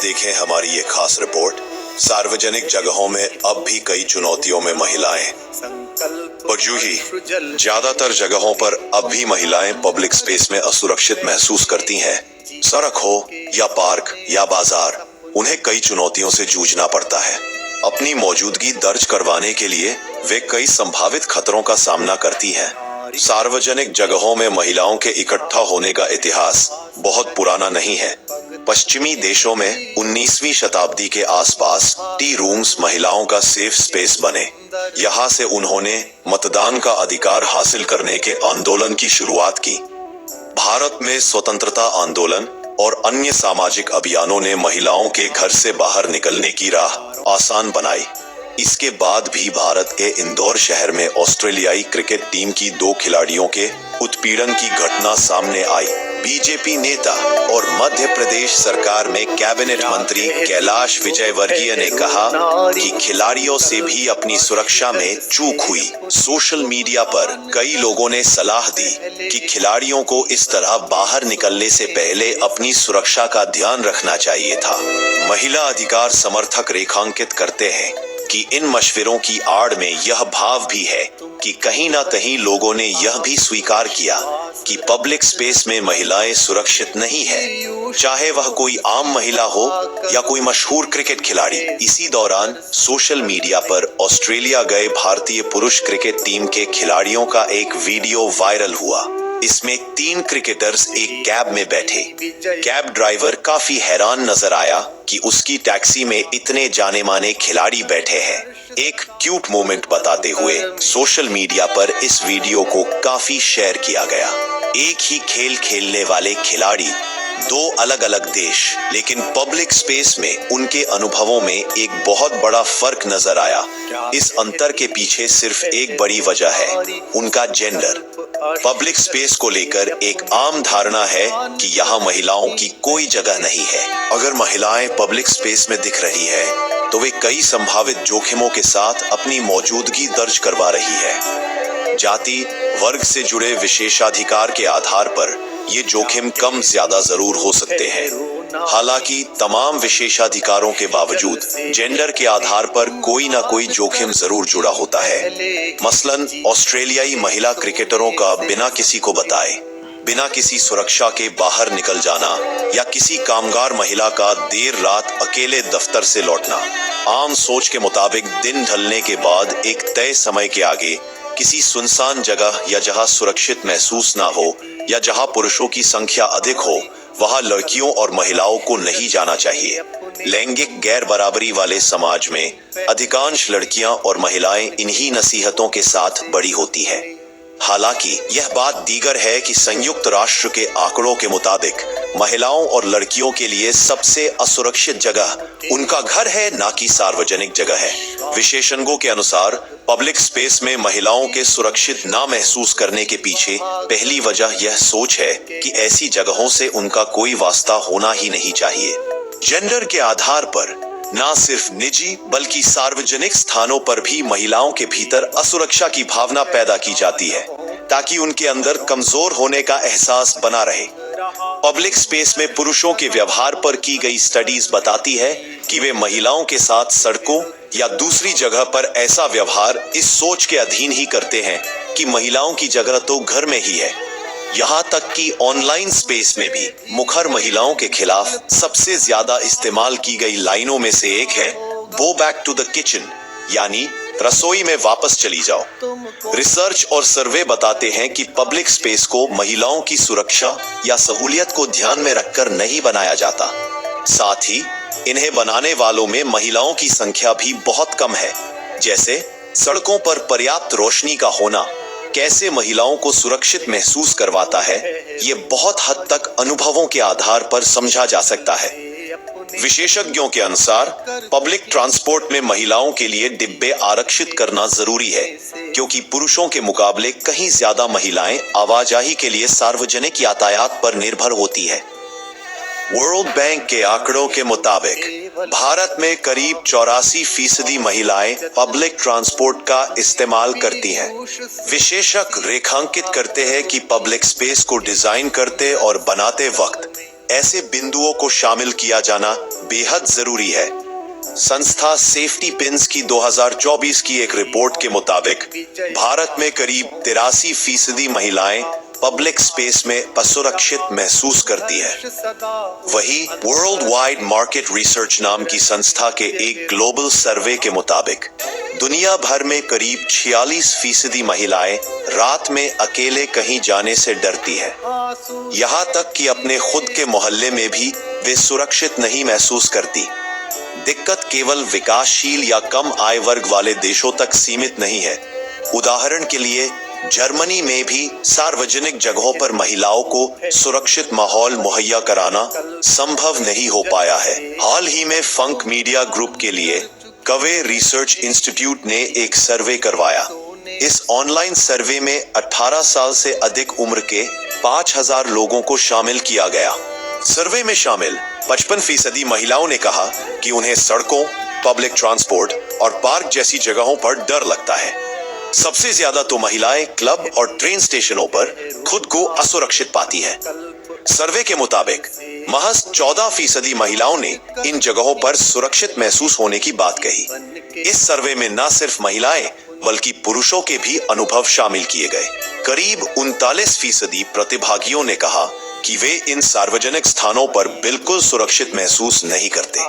देखें हमारी ये खास रिपोर्ट। सार्वजनिक जगहों में अब भी कई चुनौतियों में महिलाएं। पगजूही ज्यादातर जगहों पर अब भी महिलाएं पब्लिक स्पेस में असुरक्षित महसूस करती हैं। सड़क हो या पार्क या बाजार, उन्हें कई चुनौतियों से जूझना पड़ता है। अपनी मौजूदगी दर्ज करवाने के लिए वे कई संभावित खतरों का सामना करती हैं। सार्वजनिक जगहों में महिलाओं के इकट्ठा होने का इतिहास बहुत पुराना नहीं है। पश्चिमी देशों में 19वीं शताब्दी के आसपास टी रूम्स महिलाओं का सेफ स्पेस बने। यहाँ से उन्होंने मतदान का अधिकार हासिल करने के आंदोलन की शुरुआत की। भारत में स्वतंत्रता आंदोलन और अन्य सामाजिक अभियानों ने महिलाओं के घर से बाहर निकलने की राह आसान बनाई। इसके बाद भी भारत के इंदौर शहर में ऑस्ट्रेलियाई क्रिकेट टीम की 2 खिलाड़ियों के उत्पीड़न की घटना सामने आई। बीजेपी नेता और मध्य प्रदेश सरकार में कैबिनेट मंत्री कैलाश विजयवर्गीय ने कहा कि खिलाड़ियों से भी अपनी सुरक्षा में चूक हुई। सोशल मीडिया पर कई लोगों ने सलाह दी कि खिलाड़ियों को इस तरह बाहर निकलने से पहले अपनी सुरक्षा का ध्यान रखना चाहिए था। महिला अधिकार समर्थक रेखांकित करते हैं कि इन मशवरों की आड़ में यह भाव भी है कि कहीं ना कहीं लोगों ने यह भी स्वीकार किया कि पब्लिक स्पेस में महिलाएं सुरक्षित नहीं है, चाहे वह कोई आम महिला हो या कोई मशहूर क्रिकेट खिलाड़ी। इसी दौरान सोशल मीडिया पर ऑस्ट्रेलिया गए भारतीय पुरुष क्रिकेट टीम के खिलाड़ियों का एक वीडियो वायरल हुआ। इसमें 3 क्रिकेटर्स एक कैब में बैठे। कैब ड्राइवर काफी हैरान नजर आया कि उसकी टैक्सी में इतने जाने माने खिलाड़ी बैठे हैं। एक क्यूट मोमेंट बताते हुए सोशल मीडिया पर इस वीडियो को काफी शेयर किया गया। एक ही खेल खेलने वाले खिलाड़ी, 2 अलग अलग देश, लेकिन पब्लिक स्पेस में उनके अनुभवों में एक बहुत बड़ा फर्क नजर आया। इस अंतर के पीछे सिर्फ एक बड़ी वजह है, उनका जेंडर। पब्लिक स्पेस को लेकर एक आम धारणा है कि यहाँ महिलाओं की कोई जगह नहीं है। अगर महिलाएं पब्लिक स्पेस में दिख रही है तो वे कई संभावित जोखिमों के साथ अपनी मौजूदगी दर्ज करवा रही है। जाति वर्ग से जुड़े विशेषाधिकार के आधार पर ये जोखिम कम ज्यादा जरूर हो सकते हैं। हालांकि तमाम विशेषाधिकारों के बावजूद जेंडर के आधार पर कोई ना कोई जोखिम जरूर जुड़ा होता है। मसलन ऑस्ट्रेलियाई महिला क्रिकेटरों का बिना किसी को बताए, बिना किसी सुरक्षा के बाहर निकल जाना, या किसी कामगार महिला का देर रात अकेले दफ्तर से लौटना। आम सोच के मुताबिक दिन ढलने के बाद एक तय समय के आगे किसी सुनसान जगह या जहां सुरक्षित महसूस ना हो या जहां पुरुषों की संख्या अधिक हो, वहां लड़कियों और महिलाओं को नहीं जाना चाहिए। लैंगिक गैर बराबरी वाले समाज में अधिकांश लड़कियां और महिलाएं इन्हीं नसीहतों के साथ बड़ी होती है। हालांकि यह बात दीगर है कि संयुक्त राष्ट्र के आंकड़ों के मुताबिक महिलाओं और लड़कियों के लिए सबसे असुरक्षित जगह उनका घर है, ना कि सार्वजनिक जगह है। विशेषज्ञों के अनुसार पब्लिक स्पेस में महिलाओं के सुरक्षित ना महसूस करने के पीछे पहली वजह यह सोच है कि ऐसी जगहों से उनका कोई वास्ता होना ही नहीं चाहिए। जेंडर के आधार पर न सिर्फ निजी बल्कि सार्वजनिक स्थानों पर भी महिलाओं के भीतर असुरक्षा की भावना पैदा की जाती है ताकि उनके अंदर कमजोर होने का एहसास बना रहे। पब्लिक स्पेस में पुरुषों के व्यवहार पर की गई स्टडीज बताती है कि वे महिलाओं के साथ सड़कों या दूसरी जगह पर ऐसा व्यवहार इस सोच के अधीन ही करते हैं कि महिलाओं की जगह तो घर में ही है। यहाँ तक कि ऑनलाइन स्पेस में भी मुखर महिलाओं के खिलाफ सबसे ज्यादा इस्तेमाल की गई लाइनों में से एक है go back to the kitchen, यानी रसोई में वापस चली जाओ। रिसर्च और सर्वे बताते हैं कि पब्लिक स्पेस को महिलाओं की सुरक्षा या सहूलियत को ध्यान में रखकर नहीं बनाया जाता। साथ ही इन्हें बनाने वालों में महिलाओं की संख्या भी बहुत कम है। जैसे सड़कों पर पर्याप्त रोशनी का होना कैसे महिलाओं को सुरक्षित महसूस करवाता है, ये बहुत हद तक अनुभवों के आधार पर समझा जा सकता है। विशेषज्ञों के अनुसार पब्लिक ट्रांसपोर्ट में महिलाओं के लिए डिब्बे आरक्षित करना जरूरी है, क्योंकि पुरुषों के मुकाबले कहीं ज्यादा महिलाएं आवाजाही के लिए सार्वजनिक यातायात पर निर्भर होती है। वर्ल्ड बैंक के आंकड़ों के मुताबिक भारत में करीब 84% महिलाएं पब्लिक ट्रांसपोर्ट का इस्तेमाल करती हैं। विशेषज्ञ रेखांकित करते हैं कि पब्लिक स्पेस को डिजाइन करते और बनाते वक्त ऐसे बिंदुओं को शामिल किया जाना बेहद जरूरी है। संस्था सेफ्टी पिन्स की 2024 की एक रिपोर्ट के मुताबिक भारत में करीब 83% महिलाएं पब्लिक स्पेस में असुरक्षित महसूस करती है। वहीं वर्ल्ड वाइड मार्केट रिसर्च नाम की संस्था के एक ग्लोबल सर्वे के मुताबिक दुनिया भर में करीब 46% महिलाएं रात में अकेले कहीं जाने से डरती है। यहाँ तक कि अपने खुद के मोहल्ले में भी वे सुरक्षित नहीं महसूस करती। दिक्कत केवल विकासशील या कम आय वर्ग वाले देशों तक सीमित नहीं है। उदाहरण के लिए जर्मनी में भी सार्वजनिक जगहों पर महिलाओं को सुरक्षित माहौल मुहैया कराना संभव नहीं हो पाया है। हाल ही में फंक मीडिया ग्रुप के लिए कवे रिसर्च इंस्टीट्यूट ने एक सर्वे करवाया। इस ऑनलाइन सर्वे में 18 साल से अधिक उम्र के 5000 लोगों को शामिल किया गया। सर्वे में शामिल 55% महिलाओं ने कहा कि उन्हें सड़कों, पब्लिक ट्रांसपोर्ट और पार्क जैसी जगहों पर डर लगता है। सबसे ज्यादा तो महिलाएं क्लब और ट्रेन स्टेशनों पर खुद को असुरक्षित पाती है। सर्वे के मुताबिक महज 14% महिलाओं ने इन जगहों पर सुरक्षित महसूस होने की बात कही। इस सर्वे में न सिर्फ महिलाएं बल्कि पुरुषों के भी अनुभव शामिल किए गए। करीब 39% प्रतिभागियों ने कहा कि वे इन सार्वजनिक स्थानों पर बिल्कुल सुरक्षित महसूस नहीं करते।